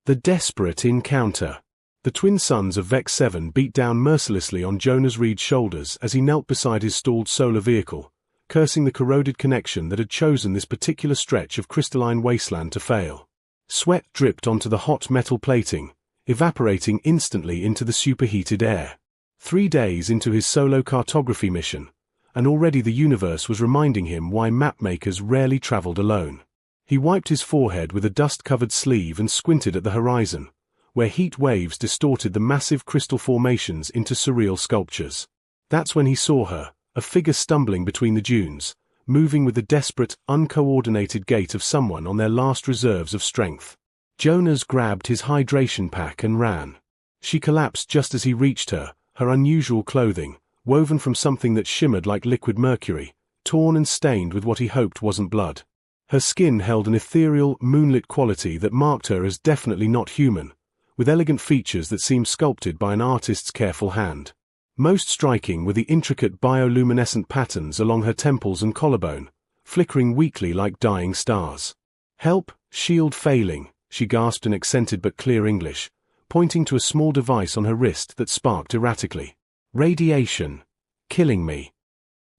The desperate encounter. The twin sons of Vex 7 beat down mercilessly on Jonas Reed's shoulders as he knelt beside his stalled solar vehicle, cursing the corroded connection that had chosen this particular stretch of crystalline wasteland to fail. Sweat dripped onto the hot metal plating, evaporating instantly into the superheated air. 3 days into his solo cartography mission, and already the universe was reminding him why mapmakers rarely traveled alone. He wiped his forehead with a dust-covered sleeve and squinted at the horizon, where heat waves distorted the massive crystal formations into surreal sculptures. That's when he saw her, a figure stumbling between the dunes, moving with the desperate, uncoordinated gait of someone on their last reserves of strength. Jonas grabbed his hydration pack and ran. She collapsed just as he reached her, her unusual clothing, woven from something that shimmered like liquid mercury, torn and stained with what he hoped wasn't blood. Her skin held an ethereal, moonlit quality that marked her as definitely not human, with elegant features that seemed sculpted by an artist's careful hand. Most striking were the intricate bioluminescent patterns along her temples and collarbone, flickering weakly like dying stars. "Help, shield failing," she gasped in accented but clear English, pointing to a small device on her wrist that sparked erratically. "Radiation. Killing me."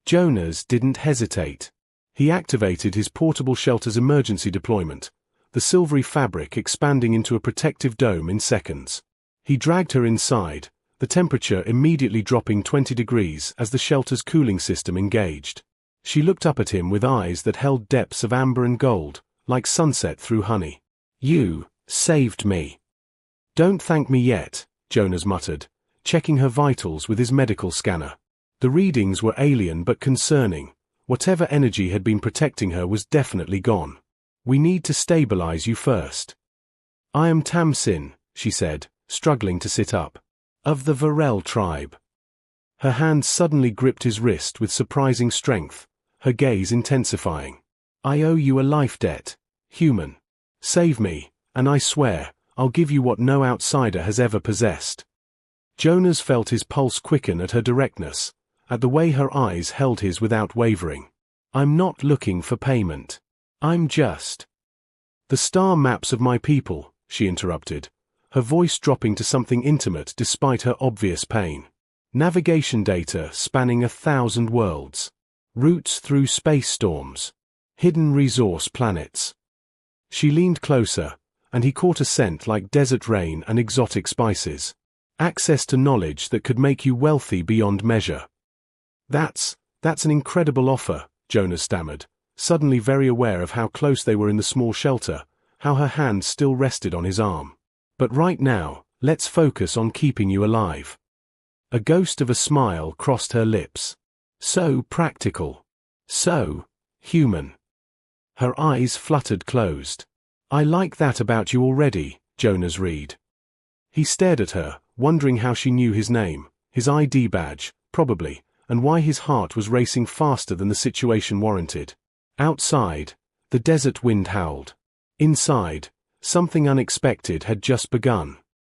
Jonas didn't hesitate. He activated his portable shelter's emergency deployment, the silvery fabric expanding into a protective dome in seconds. He dragged her inside, the temperature immediately dropping 20 degrees as the shelter's cooling system engaged. She looked up at him with eyes that held depths of amber and gold, like sunset through honey. "You saved me." "Don't thank me yet," Jonas muttered, checking her vitals with his medical scanner. The readings were alien but concerning. Whatever energy had been protecting her was definitely gone. "We need to stabilize you first." "I am Tamsin," she said, struggling to sit up. "Of the Varel tribe." Her hand suddenly gripped his wrist with surprising strength, her gaze intensifying. "I owe you a life debt, human. Save me, and I swear, I'll give you what no outsider has ever possessed." Jonas felt his pulse quicken at her directness, at the way her eyes held his without wavering. "I'm not looking for payment. I'm just—" "The star maps of my people," she interrupted, her voice dropping to something intimate despite her obvious pain. "Navigation data spanning 1,000 worlds. Routes through space storms. Hidden resource planets." She leaned closer, and he caught a scent like desert rain and exotic spices. "Access to knowledge that could make you wealthy beyond measure." That's an incredible offer," Jonas stammered, suddenly very aware of how close they were in the small shelter, how her hand still rested on his arm. "But right now, let's focus on keeping you alive." A ghost of a smile crossed her lips. So practical. So human. Her eyes fluttered closed. "I like that about you already, Jonas Reed." He stared at her, wondering how she knew his name, his ID badge, probably, and why his heart was racing faster than the situation warranted. Outside, the desert wind howled. Inside, something unexpected had just begun.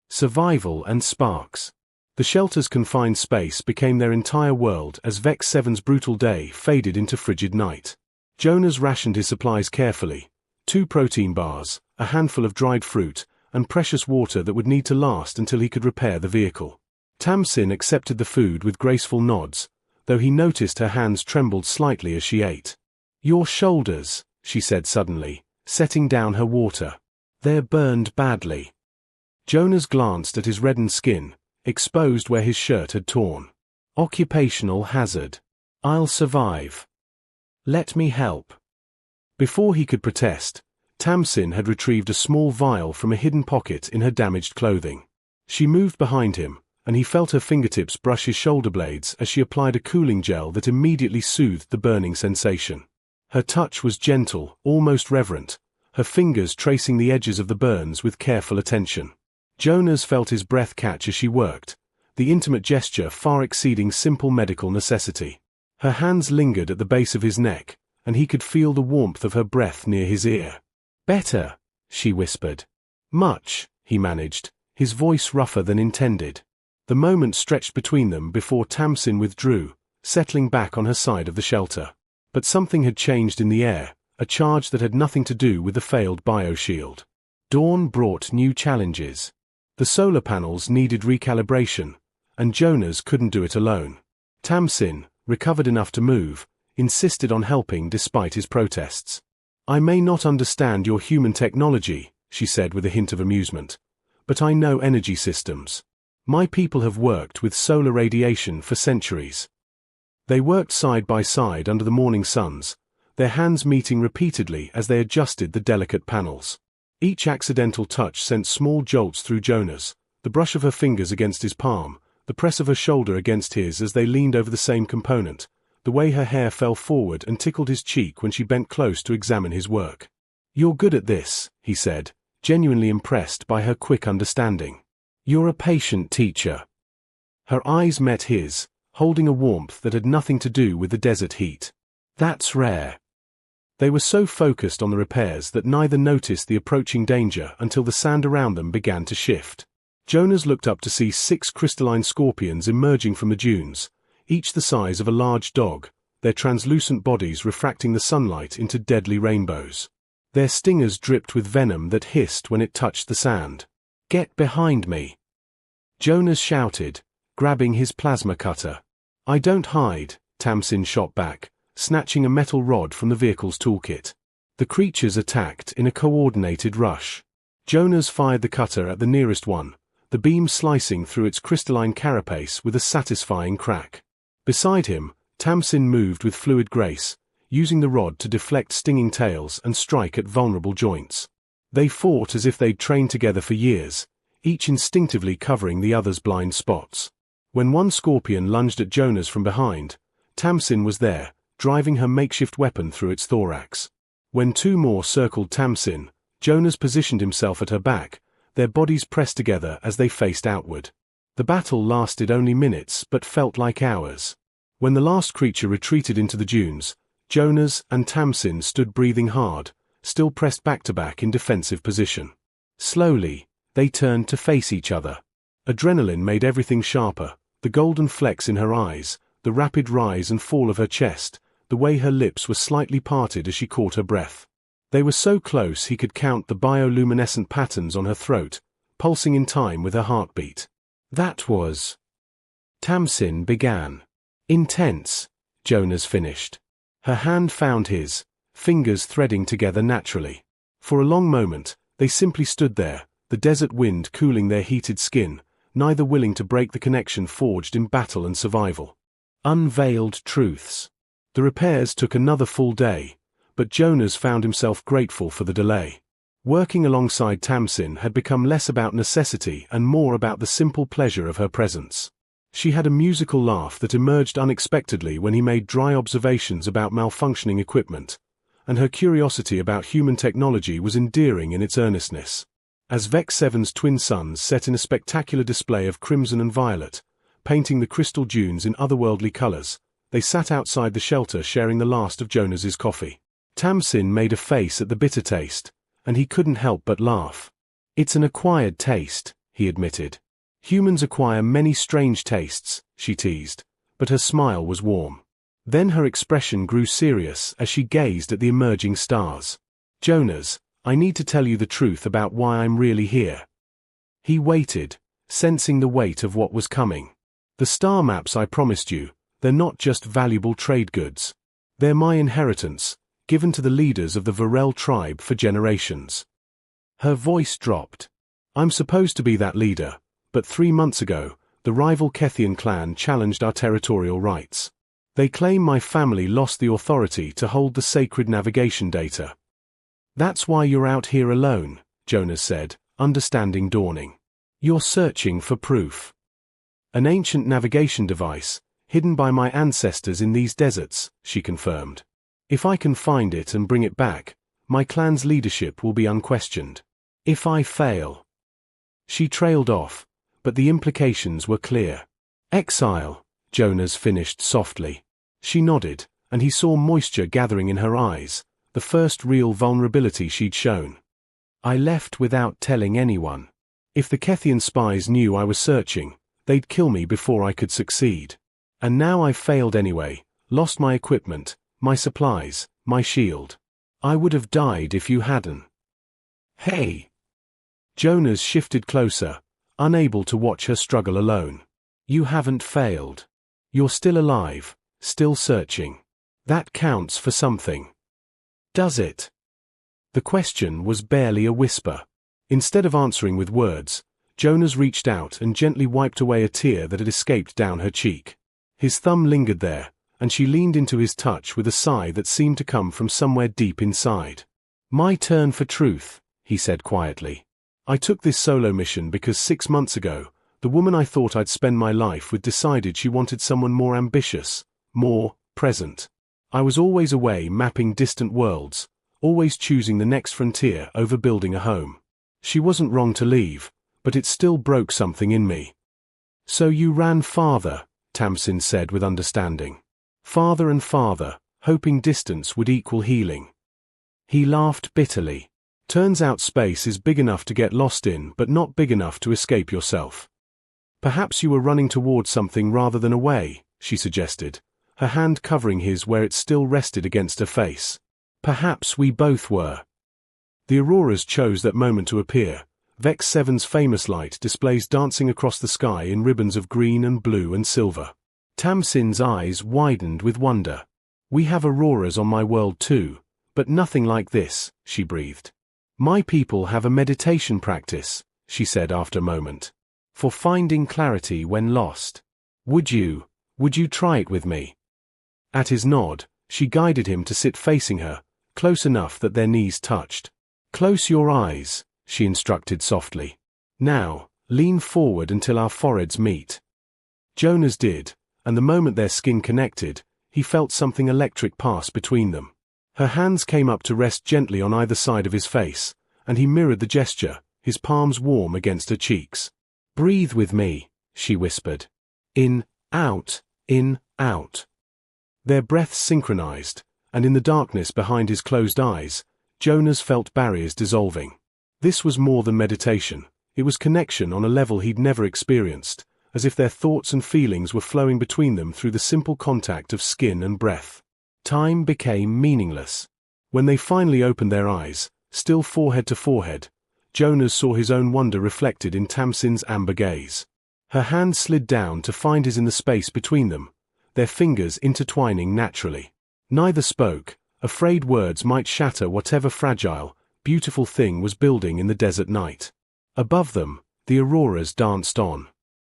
Survival and sparks. The shelter's confined space became their entire world as Vex 7's brutal day faded into frigid night. Jonas rationed his supplies carefully. 2 protein bars, a handful of dried fruit, and precious water that would need to last until he could repair the vehicle. Tamsin accepted the food with graceful nods, though he noticed her hands trembled slightly as she ate. "Your shoulders," she said suddenly, setting down her water. "They're burned badly." Jonas glanced at his reddened skin, exposed where his shirt had torn. "Occupational hazard. I'll survive. Let me help." Before he could protest, Tamsin had retrieved a small vial from a hidden pocket in her damaged clothing. She moved behind him, and he felt her fingertips brush his shoulder blades as she applied a cooling gel that immediately soothed the burning sensation. Her touch was gentle, almost reverent, her fingers tracing the edges of the burns with careful attention. Jonas felt his breath catch as she worked, the intimate gesture far exceeding simple medical necessity. Her hands lingered at the base of his neck, and he could feel the warmth of her breath near his ear. "Better," she whispered. "Much," he managed, his voice rougher than intended. The moment stretched between them before Tamsin withdrew, settling back on her side of the shelter. But something had changed in the air, a charge that had nothing to do with the failed bioshield. Dawn brought new challenges. The solar panels needed recalibration, and Jonas couldn't do it alone. Tamsin, recovered enough to move, insisted on helping despite his protests. "I may not understand your human technology," she said with a hint of amusement, "but I know energy systems. My people have worked with solar radiation for centuries." They worked side by side under the morning suns, their hands meeting repeatedly as they adjusted the delicate panels. Each accidental touch sent small jolts through Jonas, the brush of her fingers against his palm, the press of her shoulder against his as they leaned over the same component, the way her hair fell forward and tickled his cheek when she bent close to examine his work. "You're good at this," he said, genuinely impressed by her quick understanding. "You're a patient teacher." Her eyes met his, holding a warmth that had nothing to do with the desert heat. "That's rare." They were so focused on the repairs that neither noticed the approaching danger until the sand around them began to shift. Jonas looked up to see 6 crystalline scorpions emerging from the dunes, each the size of a large dog, their translucent bodies refracting the sunlight into deadly rainbows. Their stingers dripped with venom that hissed when it touched the sand. "Get behind me!" Jonas shouted, grabbing his plasma cutter. "I don't hide," Tamsin shot back, snatching a metal rod from the vehicle's toolkit. The creatures attacked in a coordinated rush. Jonas fired the cutter at the nearest one, the beam slicing through its crystalline carapace with a satisfying crack. Beside him, Tamsin moved with fluid grace, using the rod to deflect stinging tails and strike at vulnerable joints. They fought as if they'd trained together for years, each instinctively covering the other's blind spots. When one scorpion lunged at Jonas from behind, Tamsin was there, driving her makeshift weapon through its thorax. When 2 more circled Tamsin, Jonas positioned himself at her back, their bodies pressed together as they faced outward. The battle lasted only minutes but felt like hours. When the last creature retreated into the dunes, Jonas and Tamsin stood breathing hard, still pressed back to back in defensive position. Slowly, they turned to face each other. Adrenaline made everything sharper, the golden flecks in her eyes, the rapid rise and fall of her chest, the way her lips were slightly parted as she caught her breath. They were so close he could count the bioluminescent patterns on her throat, pulsing in time with her heartbeat. "That was..." Tamsin began. "Intense," Jonas finished. Her hand found his, fingers threading together naturally. For a long moment, they simply stood there, the desert wind cooling their heated skin, neither willing to break the connection forged in battle and survival. Unveiled truths. The repairs took another full day, but Jonas found himself grateful for the delay. Working alongside Tamsin had become less about necessity and more about the simple pleasure of her presence. She had a musical laugh that emerged unexpectedly when he made dry observations about malfunctioning equipment, and her curiosity about human technology was endearing in its earnestness. As Vex 7's twin suns set in a spectacular display of crimson and violet, painting the crystal dunes in otherworldly colors, they sat outside the shelter sharing the last of Jonas's coffee. Tamsin made a face at the bitter taste, and he couldn't help but laugh. "It's an acquired taste," he admitted. "Humans acquire many strange tastes," she teased, but her smile was warm. Then her expression grew serious as she gazed at the emerging stars. "Jonas, I need to tell you the truth about why I'm really here." He waited, sensing the weight of what was coming. "The star maps I promised you, they're not just valuable trade goods. They're my inheritance, given to the leaders of the Varel tribe for generations." Her voice dropped. "I'm supposed to be that leader, but 3 months ago, the rival Kethian clan challenged our territorial rights. They claim my family lost the authority to hold the sacred navigation data." "That's why you're out here alone," Jonas said, understanding dawning. "You're searching for proof." "An ancient navigation device, hidden by my ancestors in these deserts," she confirmed. "If I can find it and bring it back, my clan's leadership will be unquestioned. If I fail..." She trailed off, but the implications were clear. "Exile," Jonas finished softly. She nodded, and he saw moisture gathering in her eyes, the first real vulnerability she'd shown. "I left without telling anyone. If the Kethian spies knew I was searching, they'd kill me before I could succeed. And now I've failed anyway, lost my equipment, my supplies, my shield. I would have died if you hadn't." "Hey!" Jonas shifted closer, unable to watch her struggle alone. You haven't failed. You're still alive, still searching. That counts for something. Does it? The question was barely a whisper. Instead of answering with words, Jonas reached out and gently wiped away a tear that had escaped down her cheek. His thumb lingered there, and she leaned into his touch with a sigh that seemed to come from somewhere deep inside. My turn for truth, he said quietly. I took this solo mission because 6 months ago, the woman I thought I'd spend my life with decided she wanted someone more ambitious, more present. I was always away mapping distant worlds, always choosing the next frontier over building a home. She wasn't wrong to leave, but it still broke something in me. So you ran farther, Tamsin said with understanding. Farther and farther, hoping distance would equal healing. He laughed bitterly. Turns out space is big enough to get lost in, but not big enough to escape yourself. Perhaps you were running towards something rather than away, she suggested, her hand covering his where it still rested against her face. Perhaps we both were. The auroras chose that moment to appear. Vex 7's famous light displays dancing across the sky in ribbons of green and blue and silver. Tamsin's eyes widened with wonder. We have auroras on my world too, but nothing like this, she breathed. My people have a meditation practice, she said after a moment, for finding clarity when lost. Would you try it with me? At his nod, she guided him to sit facing her, close enough that their knees touched. Close your eyes, she instructed softly. Now, lean forward until our foreheads meet. Jonas did, and the moment their skin connected, he felt something electric pass between them. Her hands came up to rest gently on either side of his face, and he mirrored the gesture, his palms warm against her cheeks. Breathe with me, she whispered. In, out, in, out. Their breaths synchronized, and in the darkness behind his closed eyes, Jonas felt barriers dissolving. This was more than meditation, it was connection on a level he'd never experienced, as if their thoughts and feelings were flowing between them through the simple contact of skin and breath. Time became meaningless. When they finally opened their eyes, still forehead to forehead, Jonas saw his own wonder reflected in Tamsin's amber gaze. Her hand slid down to find his in the space between them, their fingers intertwining naturally. Neither spoke, afraid words might shatter whatever fragile, beautiful thing was building in the desert night. Above them, the auroras danced on.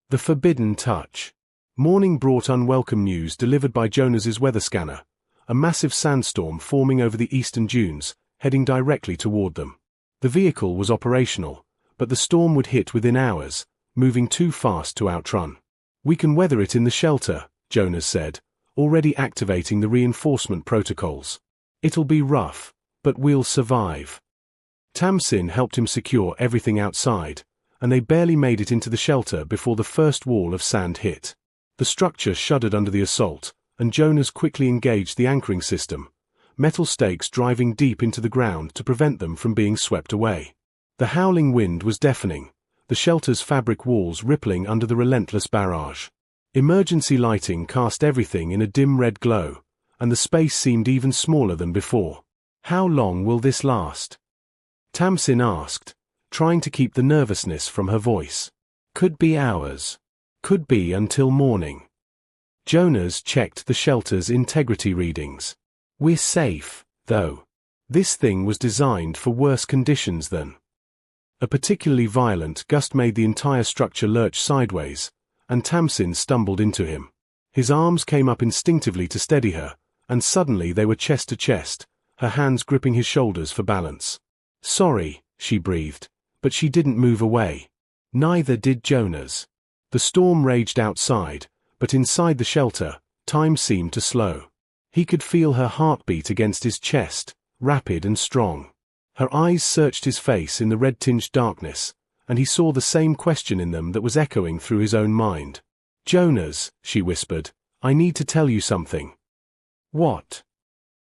The forbidden touch. Morning brought unwelcome news delivered by Jonas's weather scanner. A massive sandstorm forming over the eastern dunes, heading directly toward them. The vehicle was operational, but the storm would hit within hours, moving too fast to outrun. We can weather it in the shelter, Jonas said, already activating the reinforcement protocols. It'll be rough, but we'll survive. Tamsin helped him secure everything outside, and they barely made it into the shelter before the first wall of sand hit. The structure shuddered under the assault, and Jonas quickly engaged the anchoring system, metal stakes driving deep into the ground to prevent them from being swept away. The howling wind was deafening, the shelter's fabric walls rippling under the relentless barrage. Emergency lighting cast everything in a dim red glow, and the space seemed even smaller than before. How long will this last? Tamsin asked, trying to keep the nervousness from her voice. Could be hours. Could be until morning. Jonas checked the shelter's integrity readings. We're safe, though. This thing was designed for worse conditions than. A particularly violent gust made the entire structure lurch sideways, and Tamsin stumbled into him. His arms came up instinctively to steady her, and suddenly they were chest to chest, her hands gripping his shoulders for balance. Sorry, she breathed, but she didn't move away. Neither did Jonas. The storm raged outside, but inside the shelter, time seemed to slow. He could feel her heartbeat against his chest, rapid and strong. Her eyes searched his face in the red-tinged darkness, and he saw the same question in them that was echoing through his own mind. Jonas, she whispered, I need to tell you something. What?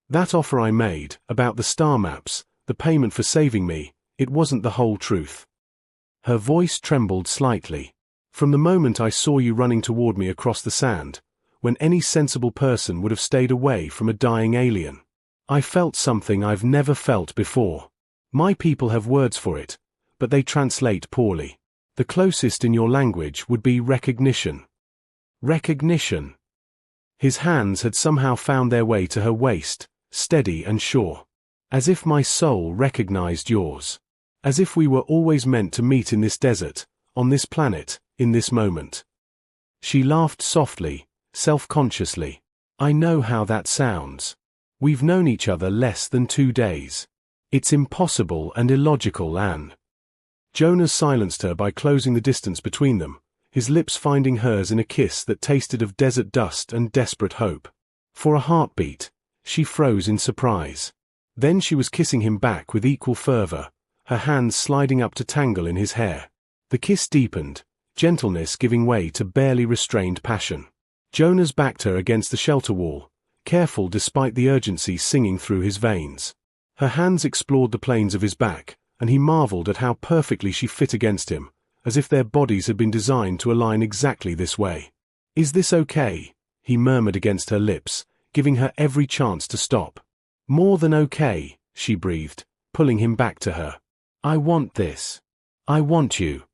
That offer I made, about the star maps, the payment for saving me, it wasn't the whole truth. Her voice trembled slightly. From the moment I saw you running toward me across the sand, when any sensible person would have stayed away from a dying alien, I felt something I've never felt before. My people have words for it, but they translate poorly. The closest in your language would be recognition. Recognition. His hands had somehow found their way to her waist, steady and sure. As if my soul recognized yours. As if we were always meant to meet in this desert, on this planet, in this moment. She laughed softly, self-consciously. I know how that sounds. We've known each other less than 2 days. It's impossible and illogical, Anne. Jonas silenced her by closing the distance between them, his lips finding hers in a kiss that tasted of desert dust and desperate hope. For a heartbeat, she froze in surprise. Then she was kissing him back with equal fervor, her hands sliding up to tangle in his hair. The kiss deepened, gentleness giving way to barely restrained passion. Jonas backed her against the shelter wall, careful despite the urgency singing through his veins. Her hands explored the planes of his back, and he marveled at how perfectly she fit against him, as if their bodies had been designed to align exactly this way. Is this okay? He murmured against her lips, giving her every chance to stop. More than okay, she breathed, pulling him back to her. I want this. I want you.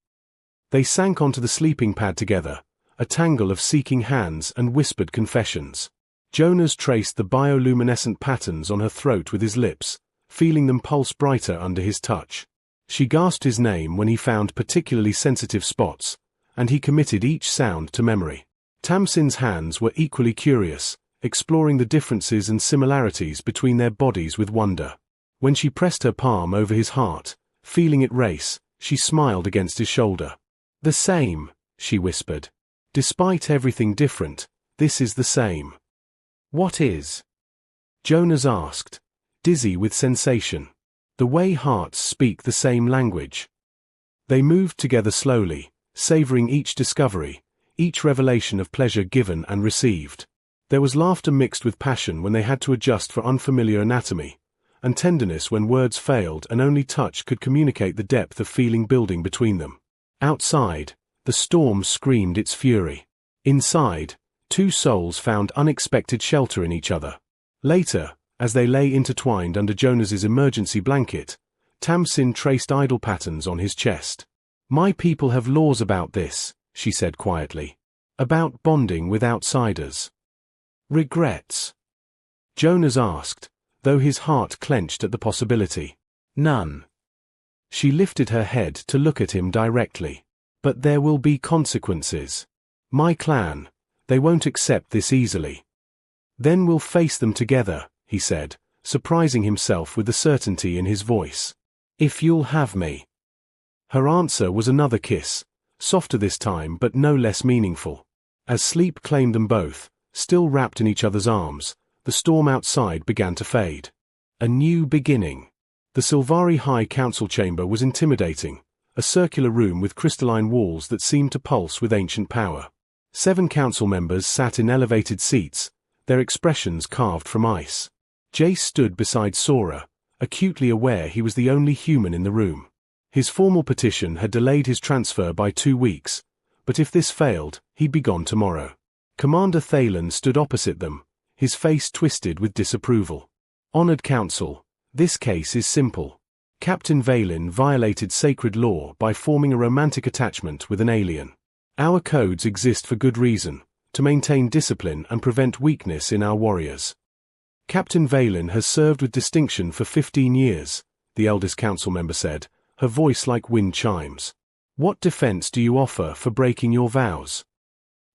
They sank onto the sleeping pad together, a tangle of seeking hands and whispered confessions. Jonas traced the bioluminescent patterns on her throat with his lips, feeling them pulse brighter under his touch. She gasped his name when he found particularly sensitive spots, and he committed each sound to memory. Tamsin's hands were equally curious, exploring the differences and similarities between their bodies with wonder. When she pressed her palm over his heart, feeling it race, she smiled against his shoulder. The same, she whispered. Despite everything different, this is the same. What is? Jonas asked, dizzy with sensation. The way hearts speak the same language. They moved together slowly, savoring each discovery, each revelation of pleasure given and received. There was laughter mixed with passion when they had to adjust for unfamiliar anatomy, and tenderness when words failed and only touch could communicate the depth of feeling building between them. Outside, the storm screamed its fury. Inside, two souls found unexpected shelter in each other. Later, as they lay intertwined under Jonas's emergency blanket, Tamsin traced idle patterns on his chest. My people have laws about this, she said quietly. About bonding with outsiders. Regrets? Jonas asked, though his heart clenched at the possibility. None. She lifted her head to look at him directly. But there will be consequences. My clan, they won't accept this easily. Then we'll face them together, he said, surprising himself with the certainty in his voice. If you'll have me. Her answer was another kiss, softer this time but no less meaningful. As sleep claimed them both, still wrapped in each other's arms, the storm outside began to fade. A new beginning. The Sylvari High Council chamber was intimidating, a circular room with crystalline walls that seemed to pulse with ancient power. 7 council members sat in elevated seats, their expressions carved from ice. Jace stood beside Sora, acutely aware he was the only human in the room. His formal petition had delayed his transfer by 2 weeks, but if this failed, he'd be gone tomorrow. Commander Thalen stood opposite them, his face twisted with disapproval. Honored Council, this case is simple. Captain Valen violated sacred law by forming a romantic attachment with an alien. Our codes exist for good reason, to maintain discipline and prevent weakness in our warriors. Captain Valen has served with distinction for 15 years, the eldest council member said, her voice like wind chimes. What defense do you offer for breaking your vows?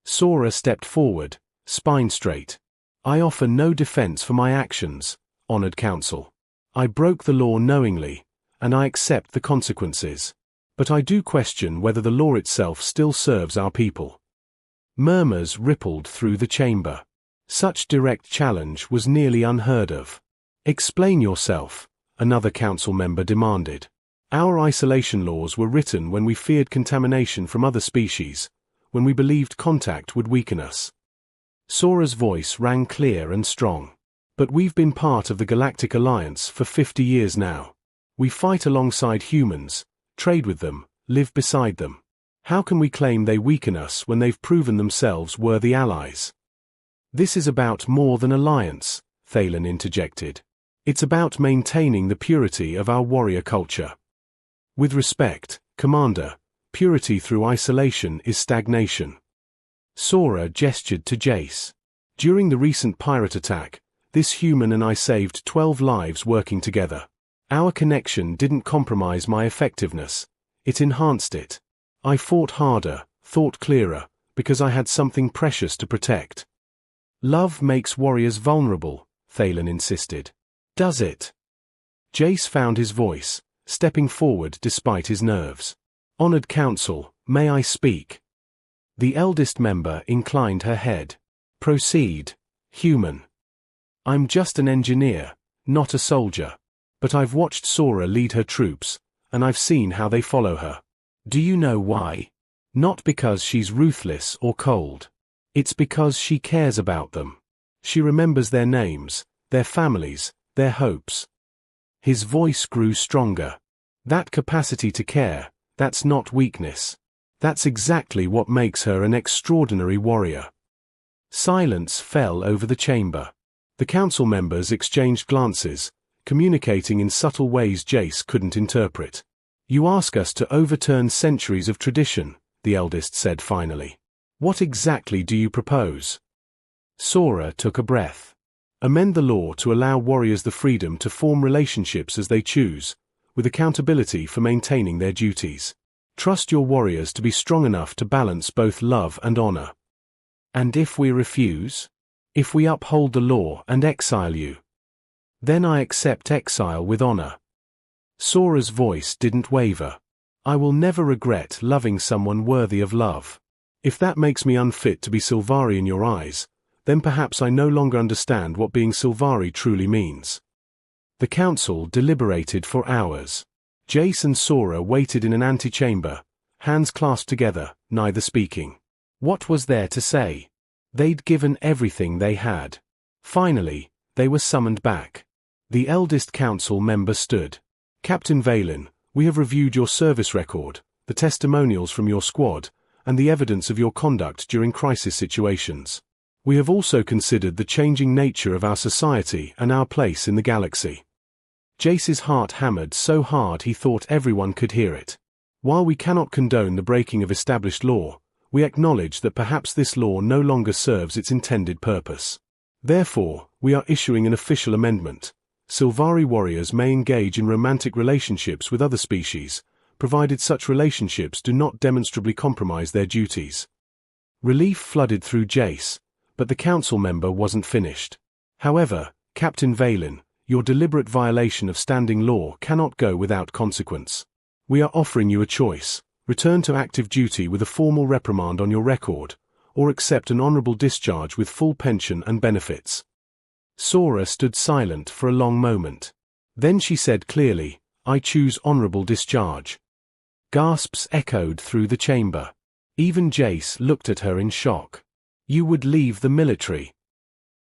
Sora stepped forward, spine straight. I offer no defense for my actions, honored council. I broke the law knowingly, and I accept the consequences. But I do question whether the law itself still serves our people. Murmurs rippled through the chamber. Such direct challenge was nearly unheard of. Explain yourself, another council member demanded. Our isolation laws were written when we feared contamination from other species, when we believed contact would weaken us. Sora's voice rang clear and strong. But we've been part of the Galactic Alliance for 50 years now. We fight alongside humans, trade with them, live beside them. How can we claim they weaken us when they've proven themselves worthy allies? This is about more than alliance, Thalen interjected. It's about maintaining the purity of our warrior culture. With respect, Commander, purity through isolation is stagnation. Sora gestured to Jace. During the recent pirate attack, this human and I saved 12 lives working together. Our connection didn't compromise my effectiveness, it enhanced it. I fought harder, thought clearer, because I had something precious to protect. Love makes warriors vulnerable, Thalen insisted. Does it? Jace found his voice, stepping forward despite his nerves. Honored Council, may I speak? The eldest member inclined her head. Proceed, human. I'm just an engineer, not a soldier. But I've watched Sora lead her troops, and I've seen how they follow her. Do you know why? Not because she's ruthless or cold. It's because she cares about them. She remembers their names, their families, their hopes. His voice grew stronger. That capacity to care, that's not weakness. That's exactly what makes her an extraordinary warrior. Silence fell over the chamber. The council members exchanged glances, communicating in subtle ways Jace couldn't interpret. You ask us to overturn centuries of tradition, the eldest said finally. What exactly do you propose? Sora took a breath. Amend the law to allow warriors the freedom to form relationships as they choose, with accountability for maintaining their duties. Trust your warriors to be strong enough to balance both love and honor. And if we refuse? If we uphold the law and exile you? Then I accept exile with honor. Sora's voice didn't waver. I will never regret loving someone worthy of love. If that makes me unfit to be Sylvari in your eyes, then perhaps I no longer understand what being Sylvari truly means. The council deliberated for hours. Jace and Sora waited in an antechamber, hands clasped together, neither speaking. What was there to say? They'd given everything they had. Finally, they were summoned back. The eldest council member stood. Captain Valen, we have reviewed your service record, the testimonials from your squad, and the evidence of your conduct during crisis situations. We have also considered the changing nature of our society and our place in the galaxy. Jace's heart hammered so hard he thought everyone could hear it. While we cannot condone the breaking of established law, we acknowledge that perhaps this law no longer serves its intended purpose. Therefore, we are issuing an official amendment. Sylvari warriors may engage in romantic relationships with other species, provided such relationships do not demonstrably compromise their duties. Relief flooded through Jace, but the council member wasn't finished. However, Captain Valen, your deliberate violation of standing law cannot go without consequence. We are offering you a choice: return to active duty with a formal reprimand on your record, or accept an honorable discharge with full pension and benefits. Sora stood silent for a long moment. Then she said clearly, I choose honorable discharge. Gasps echoed through the chamber. Even Jace looked at her in shock. You would leave the military?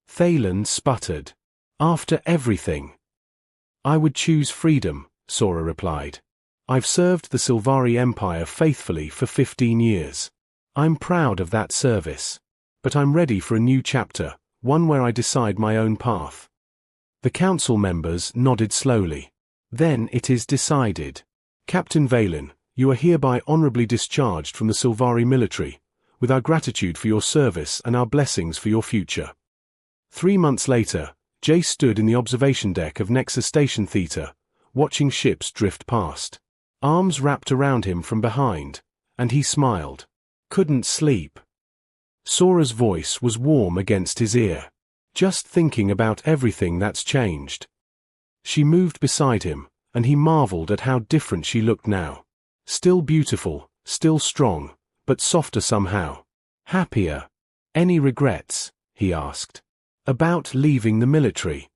Thalen sputtered. After everything? I would choose freedom, Sora replied. I've served the Sylvari Empire faithfully for 15 years. I'm proud of that service. But I'm ready for a new chapter, one where I decide my own path. The council members nodded slowly. Then it is decided. Captain Valen, you are hereby honorably discharged from the Sylvari military, with our gratitude for your service and our blessings for your future. 3 months later, Jace stood in the observation deck of Nexus Station Theta, watching ships drift past. Arms wrapped around him from behind, and he smiled. Couldn't sleep. Sora's voice was warm against his ear. Just thinking about everything that's changed. She moved beside him, and he marveled at how different she looked now. Still beautiful, still strong, but softer somehow. Happier. Any regrets? He asked. About leaving the military.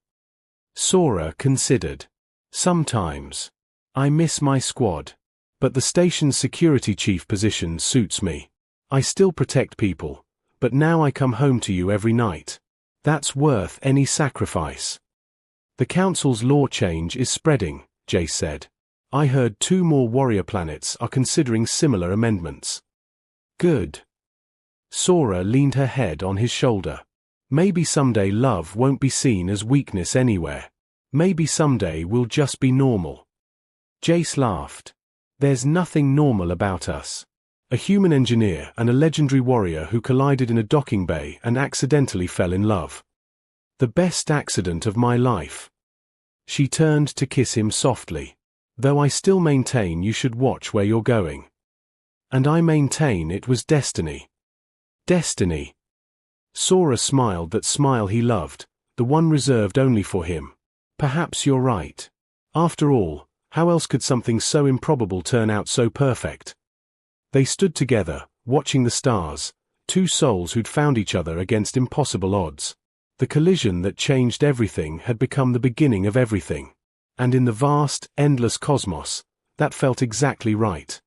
Sora considered. Sometimes. I miss my squad. But the station's security chief position suits me. I still protect people, but now I come home to you every night. That's worth any sacrifice. The council's law change is spreading, Jace said. I heard 2 more warrior planets are considering similar amendments. Good. Sora leaned her head on his shoulder. Maybe someday love won't be seen as weakness anywhere. Maybe someday we'll just be normal. Jace laughed. There's nothing normal about us. A human engineer and a legendary warrior who collided in a docking bay and accidentally fell in love. The best accident of my life. She turned to kiss him softly. Though I still maintain you should watch where you're going. And I maintain it was destiny. Destiny. Sora smiled that smile he loved, the one reserved only for him. Perhaps you're right. After all, how else could something so improbable turn out so perfect? They stood together, watching the stars, two souls who'd found each other against impossible odds. The collision that changed everything had become the beginning of everything. And in the vast, endless cosmos, that felt exactly right.